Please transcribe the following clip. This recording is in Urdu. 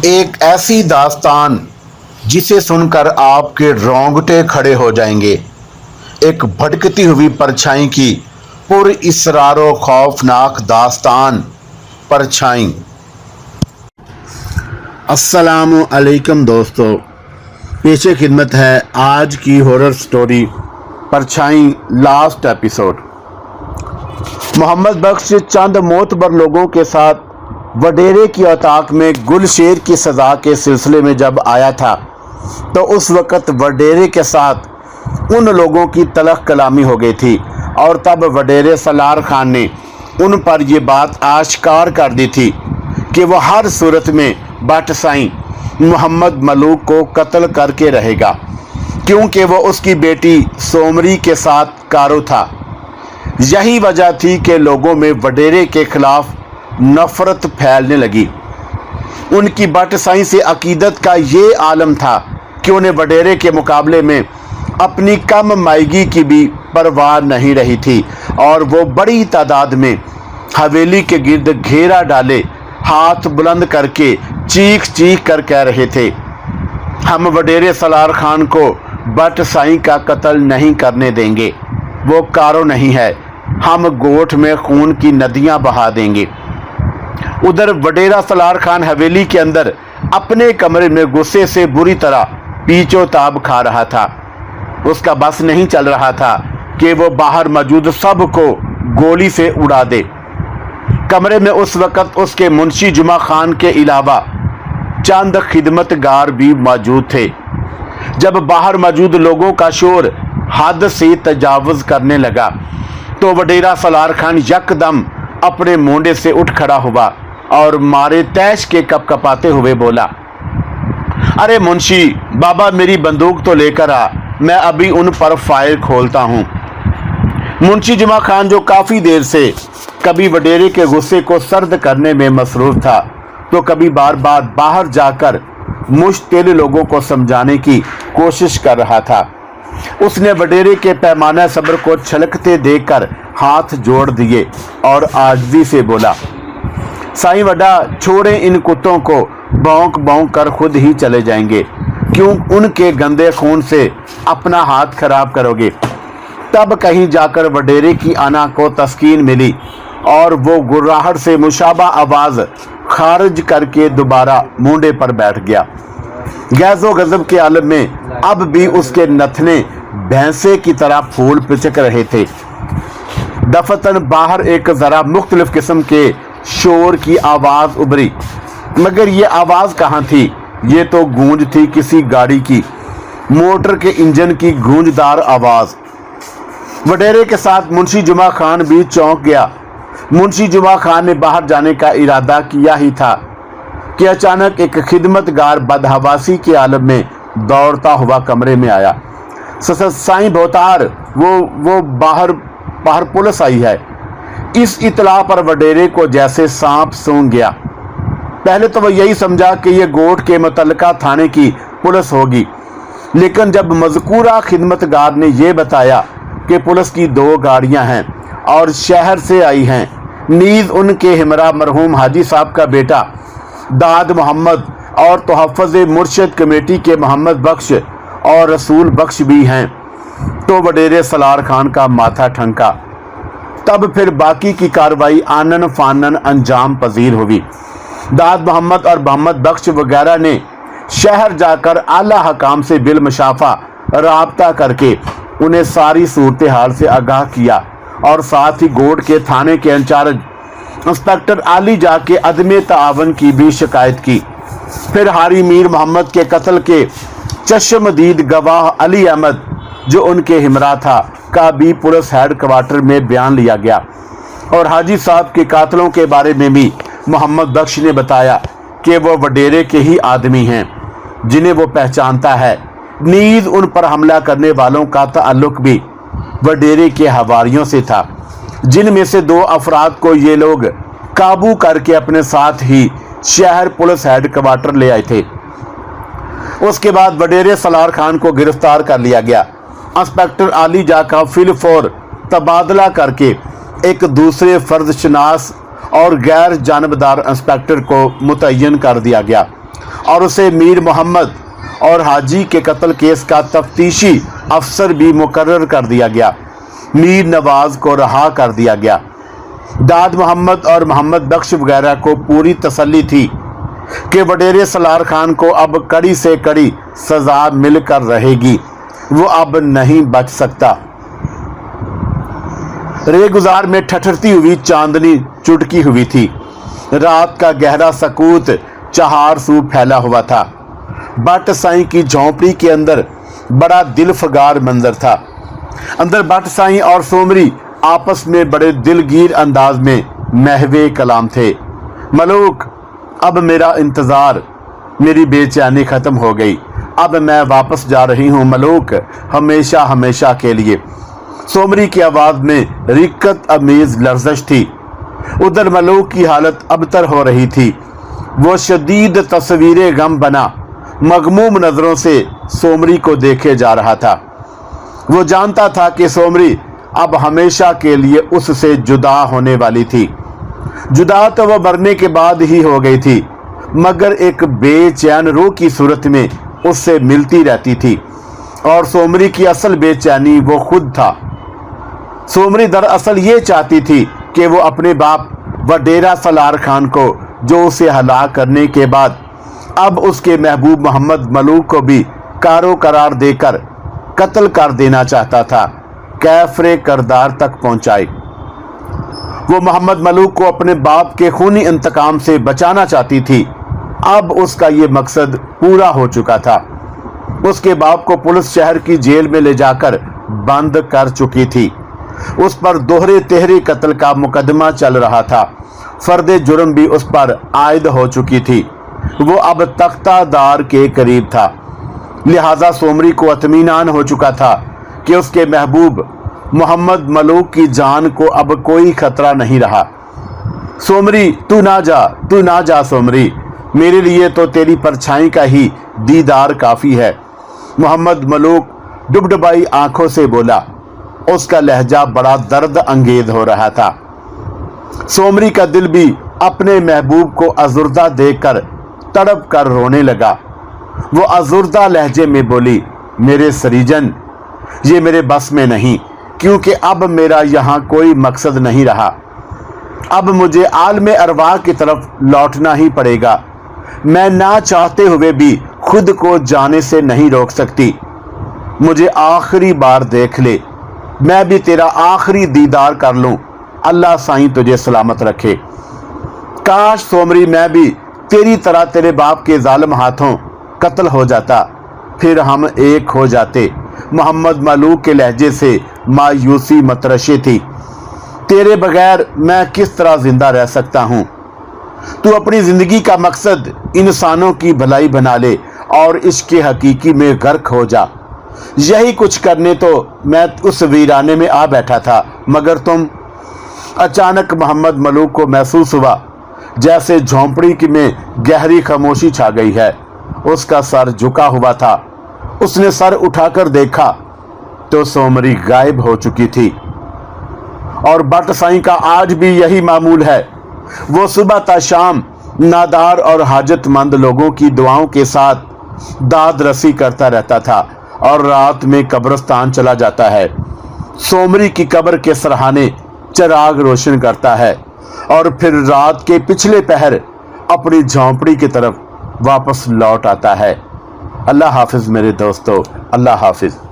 ایک ایسی داستان جسے سن کر آپ کے رونگٹے کھڑے ہو جائیں گے، ایک بھٹکتی ہوئی پرچھائی کی پر اسرار و خوفناک داستان پرچھائی۔ السلام علیکم دوستو، پیش خدمت ہے آج کی horror story پرچھائی last episode. Muhammad Bakhsh چند معتبر لوگوں کے ساتھ وڈیرے کی اتاق میں گل شیر کی سزا کے سلسلے میں جب آیا تھا تو اس وقت وڈیرے کے ساتھ ان لوگوں کی تلخ کلامی ہو گئی تھی، اور تب وڈیرے سالار خان نے ان پر یہ بات آشکار کر دی تھی کہ وہ ہر صورت میں بٹ سائیں محمد ملوک کو قتل کر کے رہے گا، کیونکہ وہ اس کی بیٹی سومری کے ساتھ کارو تھا۔ یہی وجہ تھی کہ لوگوں میں وڈیرے کے خلاف نفرت پھیلنے لگی۔ ان کی بٹ سائیں سے عقیدت کا یہ عالم تھا کہ انہیں وڈیرے کے مقابلے میں اپنی کم مائیگی کی بھی پرواہ نہیں رہی تھی، اور وہ بڑی تعداد میں حویلی کے گرد گھیرا ڈالے ہاتھ بلند کر کے چیخ چیخ کر کہہ رہے تھے، ہم وڈیرے سالار خان کو بٹ سائیں کا قتل نہیں کرنے دیں گے، وہ کارو نہیں ہے، ہم گوٹھ میں خون کی ندیاں بہا دیں گے۔ ادھر وڈیرا سالار خان حویلی کے اندر اپنے کمرے میں غصے سے بری طرح پیچ و تاب کھا رہا تھا۔ اس کا بس نہیں چل رہا تھا کہ وہ باہر موجود سب کو گولی سے اڑا دے۔ کمرے میں اس وقت اس کے منشی جمعہ خان کے علاوہ چند خدمتگار بھی موجود تھے۔ جب باہر موجود لوگوں کا شور حد سے تجاوز کرنے لگا تو وڈیرا سالار خان یکدم اپنے مونڈے سے اٹھ کھڑا ہوا اور مارے تیش کے کپ کپاتے ہوئے بولا، ارے منشی بابا، میری بندوق تو لے کر آ، میں ابھی ان پر فائر کھولتا ہوں۔ منشی جمعہ خان جو کافی دیر سے کبھی وڈیرے کے غصے کو سرد کرنے میں مصروف تھا تو کبھی بار بار باہر جا کر مشتعل لوگوں کو سمجھانے کی کوشش کر رہا تھا، اس نے وڈیرے کے پیمانہ صبر کو چھلکتے دیکھ کر ہاتھ جوڑ دیے اور عاجزی سے بولا، سائیں وڈا، چھوڑیں ان کتوں کو، بونک بونک کر خود ہی چلے جائیں گے، کیوں ان کے گندے خون سے اپنا ہاتھ خراب کرو گے؟ تب کہیں جا کر وڈیرے کی انا کو تسکین ملی اور وہ گراہٹ سے مشابہ آواز خارج کر کے دوبارہ مونڈے پر بیٹھ گیا۔ غیظ و غضب کے عالم میں اب بھی اس کے نتنے بھینسے کی طرح پھول پچک رہے تھے۔ دفتن باہر ایک ذرا مختلف قسم کے شور کی آواز ابھری، مگر یہ آواز کہاں تھی؟ یہ تو گونج تھی کسی گاڑی کی، موٹر کے انجن کی گونجدار آواز۔ وڈیرے کے ساتھ منشی جمعہ خان بھی چونک گیا۔ منشی جمعہ خان نے باہر جانے کا ارادہ کیا ہی تھا کہ اچانک ایک خدمتگار بدحواسی کے عالم میں دوڑتا ہوا کمرے میں آیا، سائیں بھوتار، وہ باہر پولیس آئی ہے۔ اس اطلاع پر وڈیرے کو جیسے سانپ سونگ گیا۔ پہلے تو وہ یہی سمجھا کہ یہ گوٹھ کے متعلقہ تھانے کی پولیس ہوگی، لیکن جب مذکورہ خدمتگار نے یہ بتایا کہ پولیس کی 2 گاڑیاں ہیں اور شہر سے آئی ہیں، نیز ان کے ہمراہ مرحوم حاجی صاحب کا بیٹا داد محمد اور تحفظ مرشد کمیٹی کے محمد بخش اور رسول بخش بھی ہیں، تو وڈیرے سالار خان کا ماتھا ٹھنکا۔ تب پھر باقی کی کارروائی آنن فانن انجام پذیر ہوئی۔ داد محمد اور محمد بخش وغیرہ نے شہر جا کر اعلیٰ حکام سے بالمشافہ رابطہ کر کے انہیں ساری صورتحال سے آگاہ کیا، اور ساتھ ہی گوٹھ کے تھانے کے انچارج انسپکٹر علی جا کے عدم تعاون کی بھی شکایت کی۔ پھر حاری میر محمد کے قتل کے چشمدید گواہ علی احمد جو ان کے ہمراہ تھا کا بھی پولیس ہیڈ کوارٹر میں بیان لیا گیا، اور حاجی صاحب کے قاتلوں کے بارے میں بھی محمد بخش نے بتایا کہ وہ وڈیرے کے ہی آدمی ہیں جنہیں وہ پہچانتا ہے، نیز ان پر حملہ کرنے والوں کا تعلق بھی وڈیرے کے حواریوں سے تھا، جن میں سے 2 افراد کو یہ لوگ قابو کر کے اپنے ساتھ ہی شہر پولیس ہیڈ کوارٹر لے آئے تھے۔ اس کے بعد وڈیرے سالار خان کو گرفتار کر لیا گیا۔ انسپکٹر علی جا کا فی الفور تبادلہ کر کے ایک دوسرے فرد شناس اور غیر جانبدار انسپکٹر کو متعین کر دیا گیا، اور اسے میر محمد اور حاجی کے قتل کیس کا تفتیشی افسر بھی مقرر کر دیا گیا۔ میر نواز کو رہا کر دیا گیا۔ داد محمد اور محمد بخش وغیرہ کو پوری تسلی تھی کہ وڈیرے سالار خان کو اب کڑی سے کڑی سزا مل کر رہے گی، وہ اب نہیں بچ سکتا۔ رے گزار میں ٹھٹھرتی ہوئی چاندنی چٹکی ہوئی تھی۔ رات کا گہرا سکوت چہار سو پھیلا ہوا تھا۔ بٹ سائیں کی جھونپڑی کے اندر بڑا دل فگار منظر تھا۔ اندر بٹ سائیں اور سومری آپس میں بڑے دلگیر انداز میں محوے کلام تھے۔ ملوک، اب میرا انتظار، میری بے چینی ختم ہو گئی، اب میں واپس جا رہی ہوں ملوک، ہمیشہ ہمیشہ کے لیے۔ سومری کی آواز میں رقت امیز لرزش تھی۔ ادھر ملوک کی حالت ابتر ہو رہی تھی۔ وہ شدید تصویر غم بنا مغموم نظروں سے سومری کو دیکھے جا رہا تھا۔ وہ جانتا تھا کہ سومری اب ہمیشہ کے لیے اس سے جدا ہونے والی تھی۔ جدا تو وہ مرنے کے بعد ہی ہو گئی تھی، مگر ایک بے چین روح کی صورت میں اس سے ملتی رہتی تھی، اور سومری کی اصل بے چینی وہ خود تھا۔ سومری دراصل یہ چاہتی تھی کہ وہ اپنے باپ وڈیرا سالار خان کو، جو اسے ہلاک کرنے کے بعد اب اس کے محبوب محمد ملوک کو بھی کارو قرار دے کر قتل کر دینا چاہتا تھا، کیفر کردار تک پہنچائے۔ وہ محمد ملوک کو اپنے باپ کے خونی انتقام سے بچانا چاہتی تھی۔ اب اس کا یہ مقصد پورا ہو چکا تھا۔ اس کے باپ کو پولیس شہر کی جیل میں لے جا کر بند کر چکی تھی۔ اس پر دوہرے تہرے قتل کا مقدمہ چل رہا تھا۔ فرد جرم بھی اس پر عائد ہو چکی تھی۔ وہ اب تختہ دار کے قریب تھا، لہذا سومری کو اطمینان ہو چکا تھا کہ اس کے محبوب محمد ملوک کی جان کو اب کوئی خطرہ نہیں رہا۔ سومری، تو نہ جا سومری، میرے لیے تو تیری پرچھائی کا ہی دیدار کافی ہے، محمد ملوک ڈبڈبائی آنکھوں سے بولا۔ اس کا لہجہ بڑا درد انگیز ہو رہا تھا۔ سومری کا دل بھی اپنے محبوب کو ازردہ دیکھ کر تڑپ کر رونے لگا۔ وہ ازردہ لہجے میں بولی، میرے سریجن، یہ میرے بس میں نہیں، کیونکہ اب میرا یہاں کوئی مقصد نہیں رہا۔ اب مجھے عالم ارواح کی طرف لوٹنا ہی پڑے گا۔ میں نہ چاہتے ہوئے بھی خود کو جانے سے نہیں روک سکتی۔ مجھے آخری بار دیکھ لے، میں بھی تیرا آخری دیدار کر لوں۔ اللہ سائیں تجھے سلامت رکھے۔ کاش سومری میں بھی تیری طرح تیرے باپ کے ظالم ہاتھوں قتل ہو جاتا، پھر ہم ایک ہو جاتے۔ محمد ملوک کے لہجے سے مایوسی مترشے تھی۔ تیرے بغیر میں کس طرح زندہ رہ سکتا ہوں؟ تو اپنی زندگی کا مقصد انسانوں کی بھلائی بنا لے اور عشق حقیقی میں غرق ہو جا۔ یہی کچھ کرنے تو میں اس ویرانے میں آ بیٹھا تھا، مگر تم۔ اچانک محمد ملوک کو محسوس ہوا جیسے جھونپڑی میں گہری خاموشی چھا گئی ہے۔ اس کا سر جھکا ہوا تھا۔ اس نے سر اٹھا کر دیکھا تو سومری غائب ہو چکی تھی۔ اور بٹ سائیں کا آج بھی یہی معمول ہے۔ وہ صبح تا شام نادار اور حاجت مند لوگوں کی دعاؤں کے ساتھ داد رسی کرتا رہتا تھا اور رات میں قبرستان چلا جاتا ہے۔ سومری کی قبر کے سرہانے چراغ روشن کرتا ہے اور پھر رات کے پچھلے پہر اپنی جھونپڑی کی طرف واپس لوٹ آتا ہے۔ اللہ حافظ میرے دوستو، اللہ حافظ۔